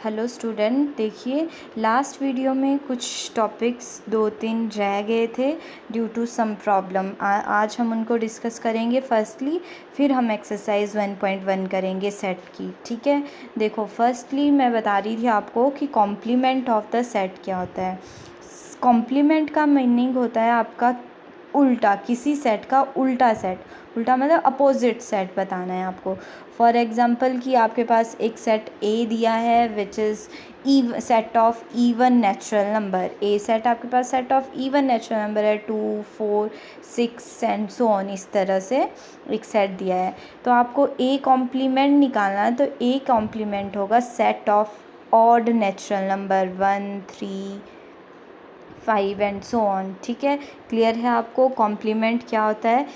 Hello student, देखिए last video में कुछ टॉपिक्स 2-3 रह गए थे ड्यू टू सम प्रॉब्लम। आज हम उनको डिस्कस करेंगे फर्स्टली, फिर हम एक्सरसाइज 1.1 करेंगे सेट की। ठीक है, देखो फर्स्टली मैं बता रही थी आपको कि कॉम्प्लीमेंट ऑफ द सेट क्या होता है। कॉम्प्लीमेंट का मीनिंग होता है आपका उल्टा, किसी सेट का उल्टा सेट। उल्टा मतलब अपोजिट सेट बताना है आपको। फॉर एग्जांपल कि आपके पास एक सेट ए दिया है which is set of even natural number. A set आपके पास set of even natural number है, 2, 4, 6 एंड सो ऑन। इस तरह से एक सेट दिया है, तो आपको ए कॉम्प्लीमेंट निकालना है। तो ए कॉम्प्लीमेंट होगा set of odd natural number 1, 3, 5 and so on. ठीक है, क्लियर है आपको कॉम्प्लीमेंट क्या होता है।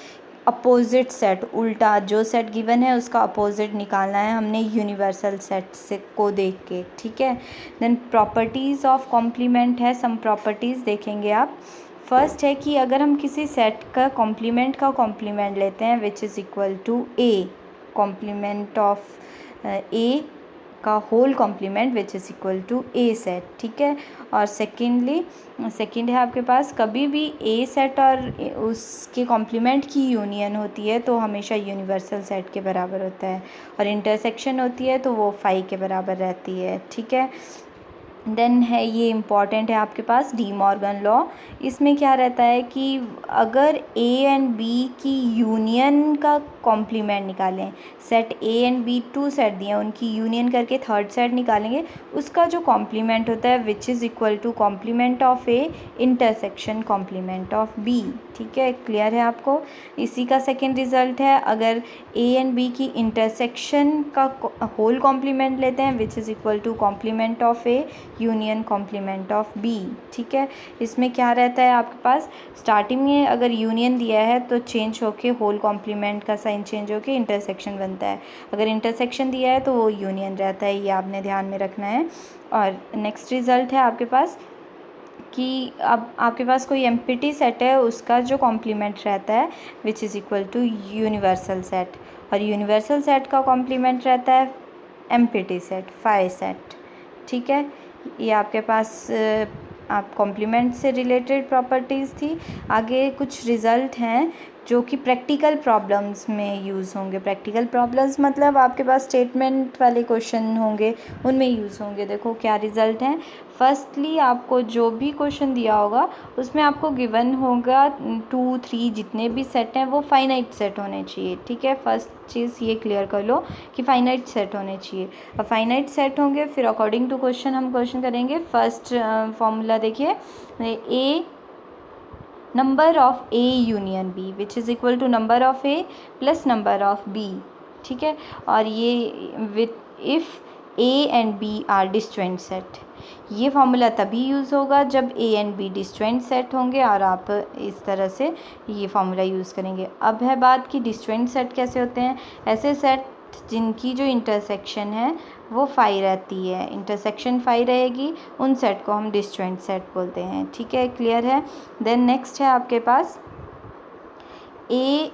अपोजिट सेट, उल्टा जो सेट गिवन है उसका अपोजिट निकालना है हमने यूनिवर्सल सेट से को देख के। ठीक है, देन प्रॉपर्टीज़ ऑफ कॉम्प्लीमेंट है, सम प्रॉपर्टीज़ देखेंगे आप। फर्स्ट है कि अगर हम किसी सेट का कॉम्प्लीमेंट लेते हैं which is equal to A, complement of A का whole complement which is equal to A set. ठीक है, और सेकेंड है आपके पास कभी भी ए सेट और उसके कॉम्प्लीमेंट की यूनियन होती है तो हमेशा यूनिवर्सल सेट के बराबर होता है, और इंटरसेक्शन होती है तो वो 5 के बराबर रहती है। ठीक है, देन है ये इम्पॉर्टेंट है आपके पास डी मॉर्गन लॉ। इसमें क्या रहता है कि अगर ए एंड बी की यूनियन का कॉम्प्लीमेंट निकालें, set A and B 2 set दिए हैं, उनकी यूनियन करके थर्ड सेट निकालेंगे, उसका जो कॉम्प्लीमेंट होता है which is equal to complement of A intersection complement of B. ठीक है, क्लियर है आपको। इसी का सेकेंड रिजल्ट है अगर ए एंड बी की इंटरसेक्शन का होल कॉम्प्लीमेंट लेते हैं which is equal to complement of A union complement of B. ठीक है, इसमें क्या रहता है आपके पास, स्टार्टिंग में अगर यूनियन दिया है तो चेंज होके होल कॉम्प्लीमेंट का साइन चेंज होके इंटरसेक्शन बनता है, अगर इंटरसेक्शन दिया है तो वो यूनियन रहता है, ये आपने ध्यान में रखना है। और नेक्स्ट रिजल्ट है आपके पास कि अब आपके पास कोई एम्प्टी सेट है, उसका जो कॉम्प्लीमेंट रहता है which is equal to universal set, और यूनिवर्सल सेट का कॉम्प्लीमेंट रहता है एम्प्टी सेट, 5 सेट। ठीक है, ये आपके पास आप कॉम्प्लीमेंट से रिलेटेड प्रॉपर्टीज़ थी। आगे कुछ रिज़ल्ट हैं जो कि प्रैक्टिकल प्रॉब्लम्स में यूज़ होंगे। प्रैक्टिकल प्रॉब्लम्स मतलब आपके पास स्टेटमेंट वाले क्वेश्चन होंगे, उनमें यूज़ होंगे। देखो क्या रिज़ल्ट हैं। फर्स्टली आपको जो भी क्वेश्चन दिया होगा उसमें आपको गिवन होगा 2, 3 जितने भी सेट हैं वो फाइनाइट सेट होने चाहिए। ठीक है, फर्स्ट चीज़ ये क्लियर कर लो कि फाइनाइट सेट होने चाहिए। और फाइनाइट सेट होंगे फिर अकॉर्डिंग टू क्वेश्चन हम क्वेश्चन करेंगे। फर्स्ट फॉर्मूला देखिए, A number of A union B which is equal to number of A plus number of B. ठीक है, और ये with if A and B are disjoint set, ये formula तभी use होगा जब A and B disjoint set होंगे, और आप इस तरह से ये फॉर्मूला यूज़ करेंगे। अब है बात कि डिस्जॉइंट सेट कैसे होते हैं। ऐसे सेट जिनकी जो इंटरसेक्शन है वो 5 रहती है, इंटरसेक्शन 5 रहेगी, उन सेट को हम डिस्जॉइंट सेट बोलते हैं। ठीक है, क्लियर है। देन नेक्स्ट है आपके पास A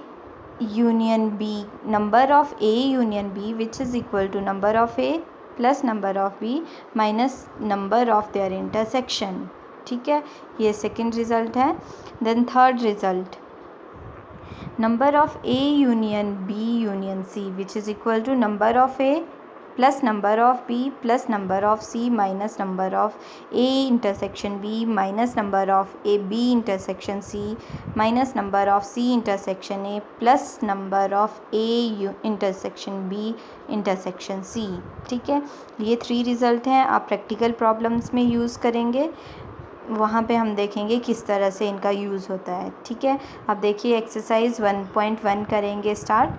union B, number of A union B which is equal to number of A plus number of B minus number of their intersection. ठीक है, ये सेकेंड रिजल्ट है। Then third result, number of A union B union C which is equal to number of A plus number of B plus number of C minus number of A intersection B minus number of A B intersection C minus number of C intersection A plus number of A intersection B intersection C. ठीक है, ये 3 result हैं, आप practical problems में use करेंगे, वहाँ पे हम देखेंगे किस तरह से इनका यूज़ होता है। ठीक है, अब देखिए एक्सरसाइज 1.1 करेंगे स्टार्ट।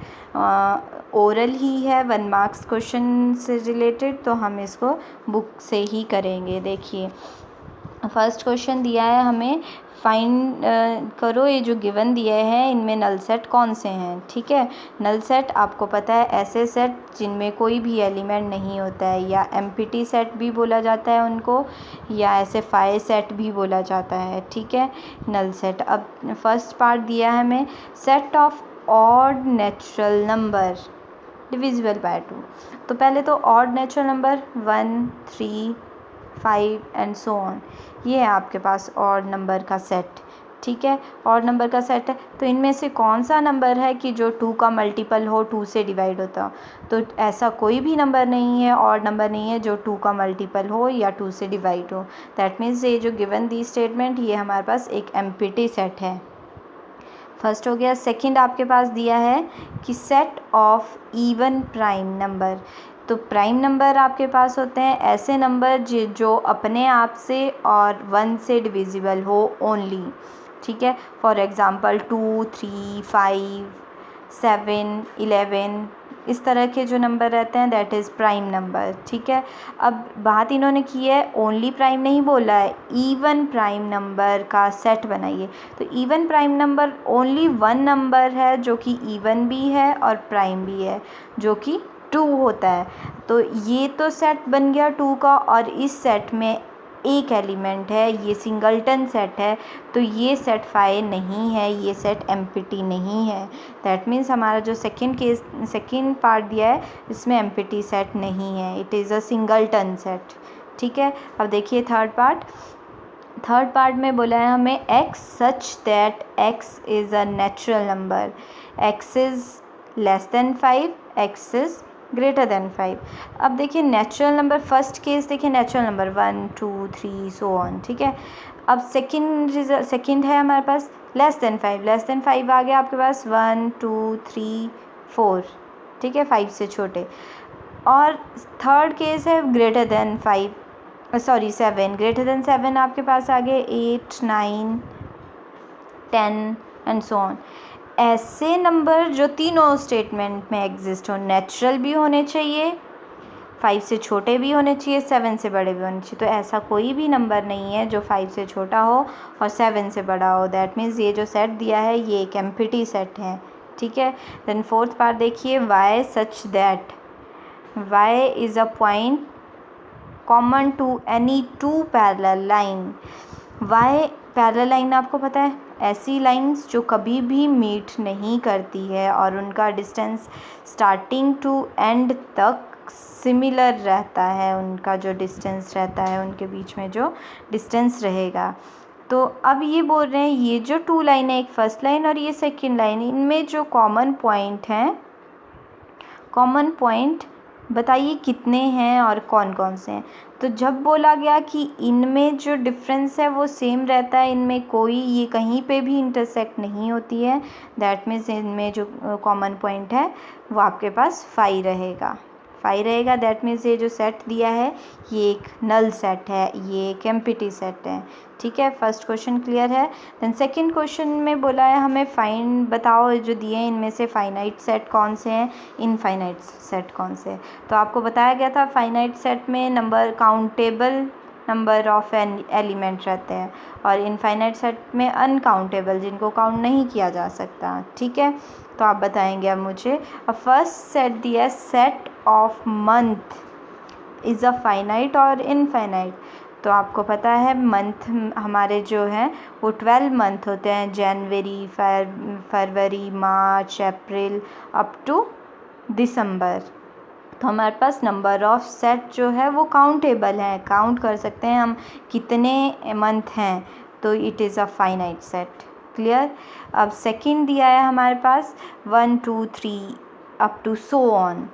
ओरल ही है, 1 मार्क्स क्वेश्चन से रिलेटेड, तो हम इसको बुक से ही करेंगे। देखिए फर्स्ट क्वेश्चन दिया है हमें, फाइंड करो ये जो गिवन दिए हैं इनमें नल सेट कौन से हैं। ठीक है, नल सेट आपको पता है ऐसे सेट जिनमें कोई भी एलिमेंट नहीं होता है, या एम्प्टी सेट भी बोला जाता है उनको, या ऐसे 5 सेट भी बोला जाता है। ठीक है, नल सेट। अब फर्स्ट पार्ट दिया है हमें, set of odd natural number divisible by 2। तो पहले तो odd natural number 1, 3, 5 and so on, ये है आपके पास ऑड नंबर का सेट। ठीक है, ऑड नंबर का सेट है, तो इनमें से कौन सा नंबर है कि जो 2 का मल्टीपल हो, 2 से डिवाइड होता हो? तो ऐसा कोई भी नंबर नहीं है, ऑड नंबर नहीं है जो 2 का मल्टीपल हो या 2 से डिवाइड हो। दैट मीन्स ये जो गिवन दी स्टेटमेंट, ये हमारे पास एक एम्प्टी सेट है। फर्स्ट हो गया। सेकंड आपके पास दिया है कि set of even prime number. तो प्राइम नंबर आपके पास होते हैं ऐसे नंबर जो अपने आप से और 1 से डिविजिबल हो ओनली। ठीक है, फॉर एग्ज़ाम्पल 2, 3, 5, 7, 11, इस तरह के जो नंबर रहते हैं दैट इज़ प्राइम नंबर। ठीक है, अब बात इन्होंने की है ओनली प्राइम नहीं बोला है, इवन प्राइम नंबर का सेट बनाइए। तो even prime number only 1 number है जो कि इवन भी है और प्राइम भी है, जो कि 2 होता है। तो ये तो सेट बन गया 2 का, और इस सेट में एक एलिमेंट है, ये सिंगलटन सेट है, तो ये सेट फाइव नहीं है, ये सेट एम्प्टी नहीं है। दैट मीन्स हमारा जो सेकेंड पार्ट दिया है इसमें एम्प्टी सेट नहीं है, it is a singleton set. ठीक है, अब देखिए थर्ड पार्ट में बोला है हमें x such that x is a natural number, x is less than 5, x is greater than 5। अब देखिए नेचुरल नंबर, फर्स्ट केस देखिए नेचुरल नंबर 1, 2, 3 सो ऑन। ठीक है, अब सेकंड है हमारे पास लेस देन 5 आ गया आपके पास 1, 2, 3, 4। ठीक है, 5 से छोटे। और थर्ड केस है ग्रेटर देन 7, ग्रेटर देन 7 आपके पास आ गए 8, 9, 10 एंड सो ऑन। ऐसे नंबर जो तीनों स्टेटमेंट में एग्जिस्ट हो, नेचुरल भी होने चाहिए, 5 से छोटे भी होने चाहिए, 7 से बड़े भी होने चाहिए। तो ऐसा कोई भी नंबर नहीं है जो 5 से छोटा हो और 7 से बड़ा हो। दैट मीन्स ये जो सेट दिया है ये एक एम्प्टी सेट है। ठीक है, देन फोर्थ पार्ट देखिए, y such that y is a point common to any 2 parallel line. y parallel line आपको पता है, ऐसी लाइंस जो कभी भी मीट नहीं करती है और उनका डिस्टेंस स्टार्टिंग टू एंड तक सिमिलर रहता है, उनका जो डिस्टेंस रहता है उनके बीच में जो डिस्टेंस रहेगा। तो अब ये बोल रहे हैं ये जो 2 लाइन है, एक फर्स्ट लाइन और ये सेकंड लाइन, इनमें जो कॉमन पॉइंट हैं, कॉमन पॉइंट बताइए कितने हैं और कौन कौन से हैं। तो जब बोला गया कि इनमें जो डिफरेंस है वो सेम रहता है, इनमें कोई ये कहीं पे भी इंटरसेक्ट नहीं होती है, दैट मीन्स इनमें जो कॉमन पॉइंट है वो आपके पास 5 रहेगा। दैट मीन्स ये जो सेट दिया है ये एक नल सेट है, ये एक एम्प्टी सेट है। ठीक है, फर्स्ट क्वेश्चन क्लियर है। देन सेकंड क्वेश्चन में बोला है हमें फाइंड बताओ जो दिए हैं इनमें से फाइनाइट सेट कौन से हैं, इनफाइनाइट सेट कौन से। तो आपको बताया गया था फाइनाइट सेट में number countable number of element रहते हैं और इनफाइनाइट सेट में अनकाउंटेबल, जिनको काउंट नहीं किया जा सकता। ठीक है, तो आप बताएंगे अब मुझे। अब फर्स्ट सेट दिया है set of month is a finite or infinite. तो आपको पता है मंथ हमारे जो हैं वो 12 मंथ होते हैं, जनवरी, फरवरी, मार्च, अप्रैल अप टू दिसंबर। तो हमारे पास नंबर ऑफ सेट जो है वो काउंटेबल है, काउंट कर सकते हैं हम कितने मंथ हैं, तो it is a finite set. Clear. अब सेकंड दिया है हमारे पास 1, 2, 3 अप टू सो ऑन।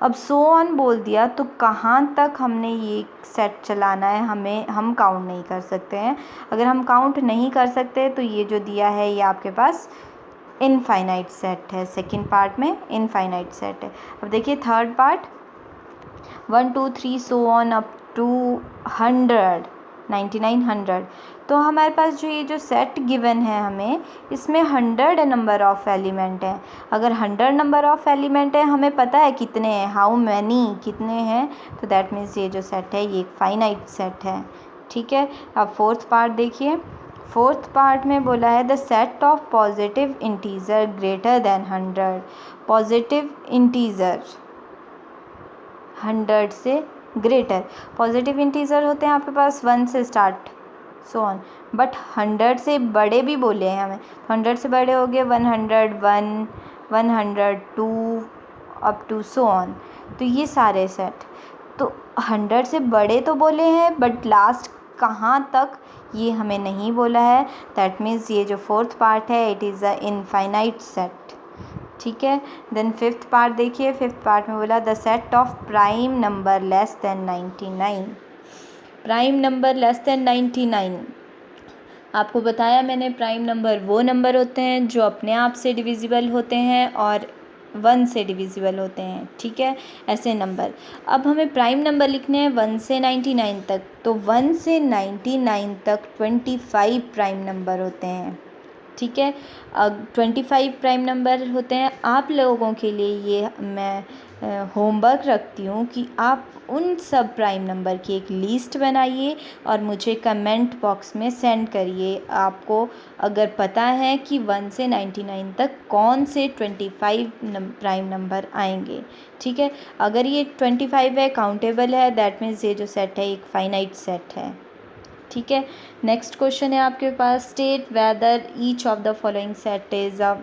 अब सो ऑन बोल दिया तो कहाँ तक हमने ये सेट चलाना है, हम काउंट नहीं कर सकते हैं। अगर हम काउंट नहीं कर सकते तो ये जो दिया है ये आपके पास इनफाइनाइट सेट है, सेकंड पार्ट में इनफाइनाइट सेट है। अब देखिए third part 1, 2, 3 so on up to 100, 99, 100। तो हमारे पास जो ये जो सेट गिवन है हमें, इसमें 100 नंबर ऑफ़ एलिमेंट है। अगर 100 नंबर ऑफ़ एलिमेंट है, हमें पता है कितने हैं, हाउ मैनी कितने हैं, तो दैट मीन्स ये जो सेट है ये एक फाइनाइट सेट है। ठीक है, अब फोर्थ पार्ट देखिए। फोर्थ पार्ट में बोला है the set of positive integer greater than 100। Positive integer 100 से ग्रेटर, पॉजिटिव इंटीजर होते हैं आपके पास 1 से स्टार्ट सो ऑन, बट 100 से बड़े भी बोले हैं हमें। 100 से बड़े हो गए 101, 102 अप टू सो ऑन। तो ये सारे सेट तो 100 से बड़े तो बोले हैं, बट लास्ट कहाँ तक ये हमें नहीं बोला है। दैट मीन्स ये जो फोर्थ पार्ट है it is a infinite set. ठीक है। देन फिफ्थ पार्ट देखिए, फिफ्थ पार्ट में बोला the set of prime number less than 99। Prime number less than 99, आपको बताया मैंने प्राइम नंबर वो नंबर होते हैं जो अपने आप से डिविजिबल होते हैं और 1 से डिविजिबल होते हैं। ठीक है, ऐसे नंबर। अब हमें प्राइम नंबर लिखने हैं 1 से 99 तक, तो 1 से 99 तक 25 प्राइम नंबर होते हैं। ठीक है, 25 प्राइम नंबर होते हैं। आप लोगों के लिए ये मैं होमवर्क रखती हूँ कि आप उन सब प्राइम नंबर की एक लिस्ट बनाइए और मुझे कमेंट बॉक्स में सेंड करिए। आपको अगर पता है कि 1 से 99 तक कौन से 25 प्राइम नंबर आएंगे। ठीक है, अगर ये 25 है, काउंटेबल है, दैट मीन्स ये जो सेट है एक फाइनाइट सेट है। ठीक है, नेक्स्ट क्वेश्चन है आपके पास, state whether each of the following set is a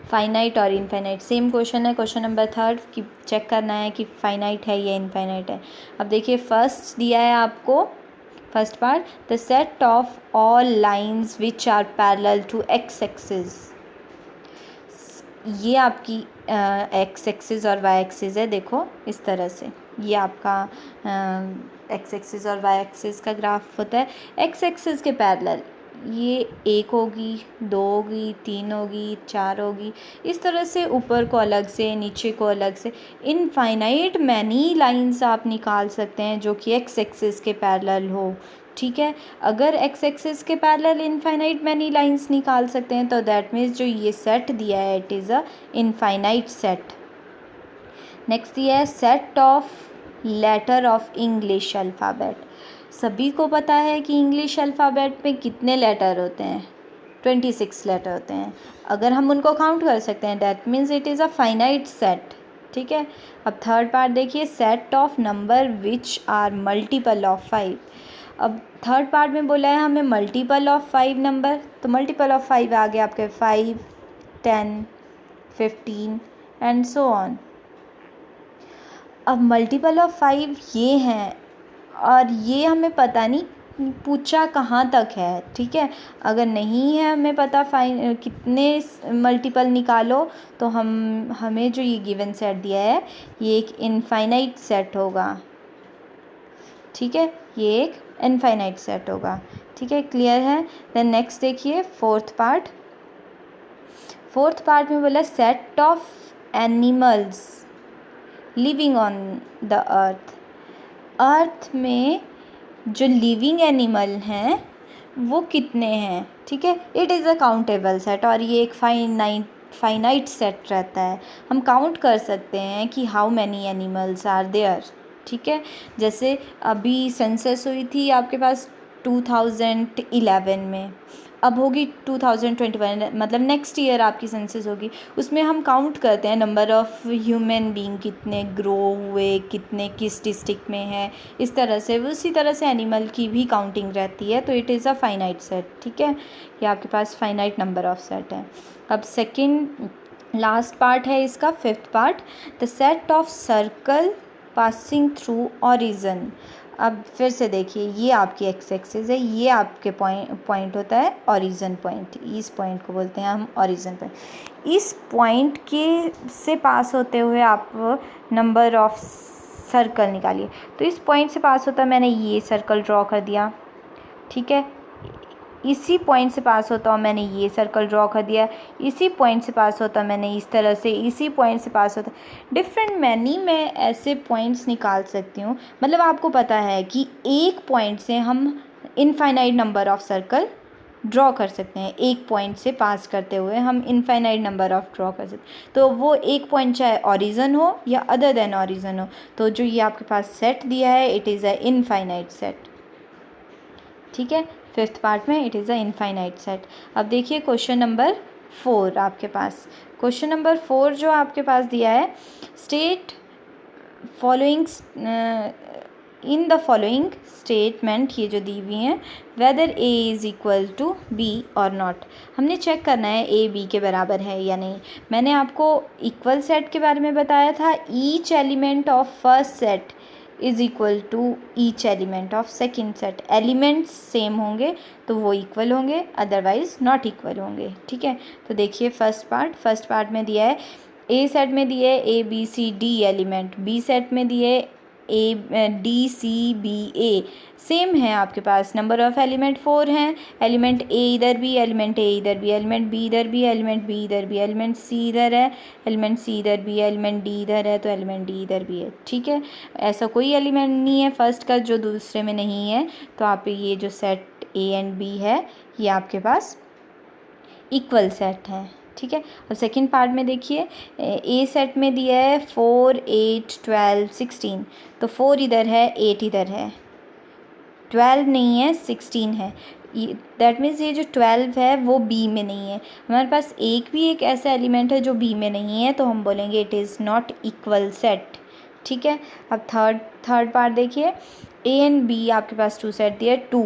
finite or infinite. Same question है, क्वेश्चन नंबर 3 कि चेक करना है कि फाइनाइट है या इनफाइनाइट है। अब देखिए फर्स्ट दिया है आपको, first part, the set of all lines which are parallel to x axis. ये आपकी एक्स एक्सिस और वाई एक्सिस है, देखो इस तरह से ये आपका एक्स एक्सिस और वाई एक्सिस का ग्राफ होता है। एक्स एक्सिस के पैरेलल ये 1 होगी, 2 होगी, 3 होगी, 4 होगी, इस तरह से ऊपर को अलग से, नीचे को अलग से इनफाइनाइट मैनी लाइंस आप निकाल सकते हैं जो कि एक्स एक्सिस के पैरेलल हो। ठीक है, अगर एक्स एक्सिस के पैरेलल इनफाइनाइट मैनी लाइंस निकाल सकते हैं तो दैट मीन्स जो ये सेट दिया है it is a infinite set. Next दिया है set of letter of English alphabet. सभी को पता है कि इंग्लिश अल्फ़ाबेट में कितने लेटर होते हैं, 26 लेटर होते हैं। अगर हम उनको काउंट कर सकते हैं that means it is a finite set. ठीक है, अब थर्ड पार्ट देखिए, set of number which are multiple of 5। अब थर्ड पार्ट में बोला है हमें मल्टीपल ऑफ 5 नंबर, तो मल्टीपल ऑफ 5 आ गया आपके 5, 10, 15 एंड सो ऑन। अब मल्टीपल ऑफ 5 ये हैं और ये हमें पता नहीं पूछा कहाँ तक है। ठीक है, अगर नहीं है हमें पता कितने मल्टीपल निकालो, तो हमें जो ये गिवन सेट दिया है ये एक इनफाइनाइट सेट होगा। ठीक है, ये एक इनफाइनाइट सेट होगा। ठीक है, क्लियर है। देन नेक्स्ट देखिए फोर्थ पार्ट। फोर्थ पार्ट में बोला set of animals living on the earth. Earth में जो लिविंग एनिमल हैं वो कितने हैं। ठीक है, it is a countable set और ये एक फाइनाइट सेट रहता है। हम काउंट कर सकते हैं कि how many animals are there. ठीक है, जैसे अभी सेंसस हुई थी आपके पास 2011 में, अब होगी 2021, मतलब नेक्स्ट ईयर आपकी सेंसस होगी। उसमें हम काउंट करते हैं नंबर ऑफ़ ह्यूमन बीइंग कितने ग्रो हुए, कितने किस डिस्ट्रिक्ट में है, इस तरह से उसी तरह से एनिमल की भी काउंटिंग रहती है। तो it is a finite set. ठीक है, ये आपके पास फाइनाइट नंबर ऑफ सेट है। अब सेकेंड लास्ट पार्ट है इसका, fifth part, the set of circle passing through origin. अब फिर से देखिए, ये आपकी एक्स एक्सिस है, ये आपके पॉइंट होता है ऑरिजन पॉइंट। इस पॉइंट को बोलते हैं हम ऑरिजन पॉइंट। इस पॉइंट के से पास होते हुए आप नंबर ऑफ सर्कल निकालिए। तो इस पॉइंट से पास होता है, मैंने ये सर्कल ड्रॉ कर दिया। ठीक है, इसी पॉइंट से पास होता हूँ, मैंने ये सर्कल ड्रॉ कर दिया। इसी पॉइंट से पास होता मैंने इस तरह से, इसी पॉइंट से पास होता। डिफरेंट मैनी मैं ऐसे पॉइंट्स निकाल सकती हूँ। मतलब आपको पता है कि एक पॉइंट से हम infinite number of circle draw कर सकते हैं। एक पॉइंट से पास करते हुए हम इनफाइनाइट नंबर ऑफ ड्रॉ कर सकते हैं। तो वो एक पॉइंट चाहे ऑरिजन हो या अदर देन ऑरिजन हो, तो जो ये आपके पास सेट दिया है it is a infinite set. ठीक है, फिफ्थ पार्ट में it is a infinite set. अब देखिए क्वेश्चन नंबर 4 आपके पास। क्वेश्चन नंबर 4 जो आपके पास दिया है, state following in the following statement, ये जो दी हुई हैं, whether A is equal to B और नॉट। हमने चेक करना है ए बी के बराबर है या नहीं। मैंने आपको इक्वल सेट के बारे में बताया था, each element of first set is equal to each element of second set. Elements same होंगे तो वो इक्वल होंगे, अदरवाइज नॉट इक्वल होंगे। ठीक है, तो देखिए फर्स्ट पार्ट में दिया है ए सेट में दिए A B C D element, B set में दिए A D C B A, same है आपके पास। नंबर ऑफ एलिमेंट 4 हैं, एलिमेंट ए इधर भी, एलिमेंट ए इधर भी, एलिमेंट बी इधर भी, एलिमेंट बी इधर भी, एलिमेंट सी इधर है, एलिमेंट सी इधर भी, एलिमेंट डी इधर है तो एलिमेंट डी इधर भी है। ठीक है, ऐसा कोई एलिमेंट नहीं है फर्स्ट का जो दूसरे में नहीं है, तो आप ये जो सेट ए एंड बी है ये आपके पास इक्वल सेट है। ठीक है, अब सेकंड पार्ट में देखिए ए सेट में दिया है 4 8 12 16, तो 4 इधर है 8 इधर है, 12 नहीं है 16 है। दैट मीन्स ये जो 12 है वो बी में नहीं है। हमारे पास एक ऐसा एलिमेंट है जो बी में नहीं है, तो हम बोलेंगे it is not equal set. ठीक है, अब थर्ड पार्ट देखिए ए एंड बी आपके पास 2 सेट दिया है 2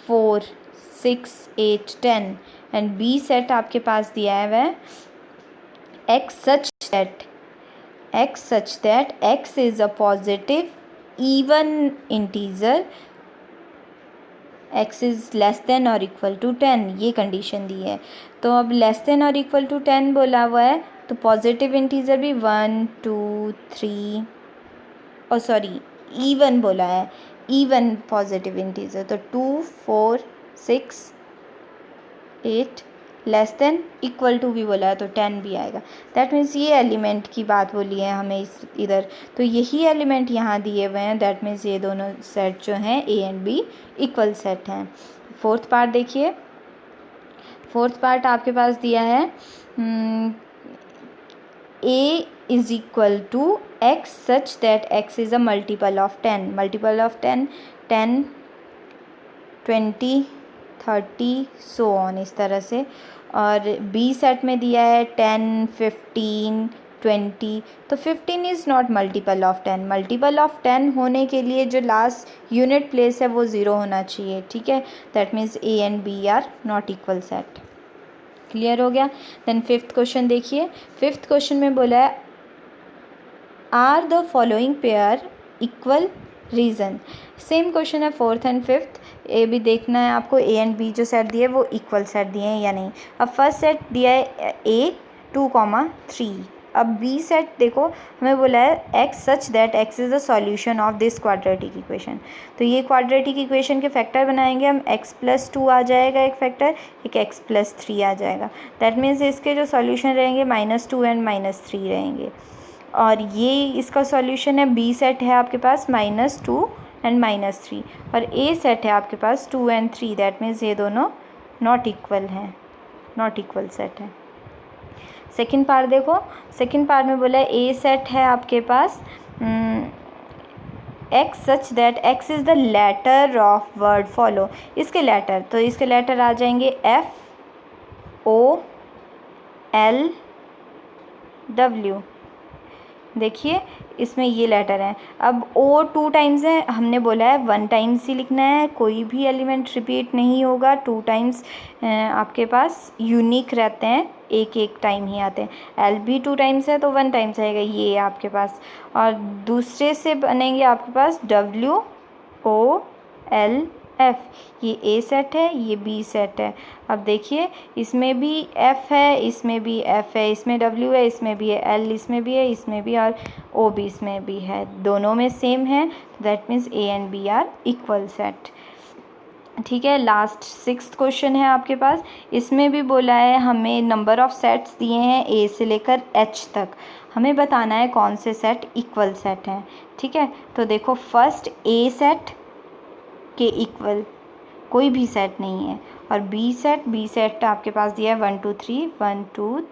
4 6 8 10, एंड बी सेट आपके पास दिया है वह x such that x is a positive even integer, x is less than or equal to 10, ये कंडीशन दी है। तो अब लेस देन और इक्वल टू 10 बोला हुआ है, तो पॉजिटिव इंटीजर भी 1 2 3 और सॉरी इवन बोला है, इवन पॉजिटिव इंटीजर, तो 2 4 6 8 लेस देन इक्वल टू भी बोला है तो 10 भी आएगा। दैट मीन्स ये एलिमेंट की बात बोली है हमें इस इधर, तो यही एलिमेंट यहाँ दिए हुए हैं। दैट मीन्स ये दोनों सेट जो हैं A and B equal set हैं। फोर्थ पार्ट देखिए, फोर्थ पार्ट आपके पास दिया है A is equal to x such that x is a multiple of 10, multiple of 10 10 20 30 so on, इस तरह से। और बी सेट में दिया है 10 15 20, तो 15 is not multiple of 10। Multiple of 10 होने के लिए जो लास्ट यूनिट प्लेस है वो 0 होना चाहिए। ठीक है, that means A and B are not equal set. Clear हो गया। देन फिफ्थ क्वेश्चन देखिए, फिफ्थ क्वेश्चन में बोला है are the following pair equal reason. Same question है फोर्थ एंड फिफ्थ, ए भी देखना है आपको ए एंड बी जो सेट दिए वो इक्वल सेट दिए हैं या नहीं। अब फर्स्ट सेट दिया है ए 2,3, अब बी सेट देखो हमें बोला है x such that x is the solution of this quadratic equation, तो ये क्वाड्रेटिक इक्वेशन के फैक्टर बनाएंगे हम, x+2 आ जाएगा एक फैक्टर, एक x+3 आ जाएगा। दैट मीन्स इसके जो सॉल्यूशन रहेंगे -2 एंड -3 रहेंगे, और ये इसका सॉल्यूशन है बी सेट है आपके पास -2 एंड -3, और ए सेट है आपके पास 2 एंड 3। दैट मीन्स ये दोनों नॉट इक्वल हैं, नॉट इक्वल सेट है। सेकंड पार्ट देखो, सेकंड पार्ट में बोला है ए सेट है आपके पास X such that x is the letter of word follow, इसके लेटर, तो इसके लेटर आ जाएंगे FOLW। देखिए इसमें ये लेटर हैं। अब O 2 टाइम्स है, हमने बोला है 1 टाइम्स ही लिखना है, कोई भी एलिमेंट रिपीट नहीं होगा। 2 टाइम्स आपके पास यूनिक रहते हैं, एक टाइम ही आते हैं। L भी 2 टाइम्स है तो 1 टाइम्स आएगा ये आपके पास, और दूसरे से बनेंगे आपके पास WOLF, ये ए सेट है, ये बी सेट है। अब देखिए इसमें भी F है, इसमें भी F है, इसमें W है, इसमें भी है, L इसमें भी है, इसमें भी, और O भी इसमें भी है, दोनों में सेम है। That means A and B are equal set. ठीक है, लास्ट सिक्स्थ क्वेश्चन है आपके पास, इसमें भी बोला है हमें नंबर ऑफ सेट्स दिए हैं ए से लेकर H तक, हमें बताना है कौन से सेट इक्वल सेट हैं। ठीक है, तो देखो फर्स्ट ए सेट के इक्वल कोई भी सेट नहीं है, और बी सेट आपके पास दिया है 1 2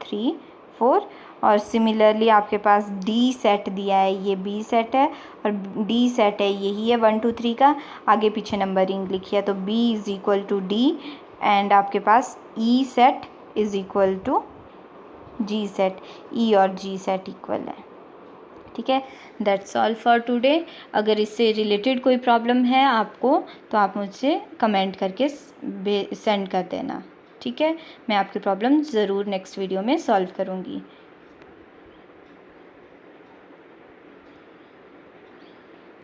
3 4, और सिमिलरली आपके पास डी सेट दिया है, ये बी सेट है और डी सेट है, यही है 1 2 3 का, आगे पीछे नंबरिंग लिखी है, तो B is equal to D, and आपके पास E set is equal to G set, E और जी सेट इक्वल है। ठीक है, दैट्स ऑल फॉर टुडे। अगर इससे रिलेटेड कोई प्रॉब्लम है आपको तो आप मुझे कमेंट करके सेंड कर देना, ठीक है। मैं आपकी प्रॉब्लम ज़रूर नेक्स्ट वीडियो में सॉल्व करूँगी।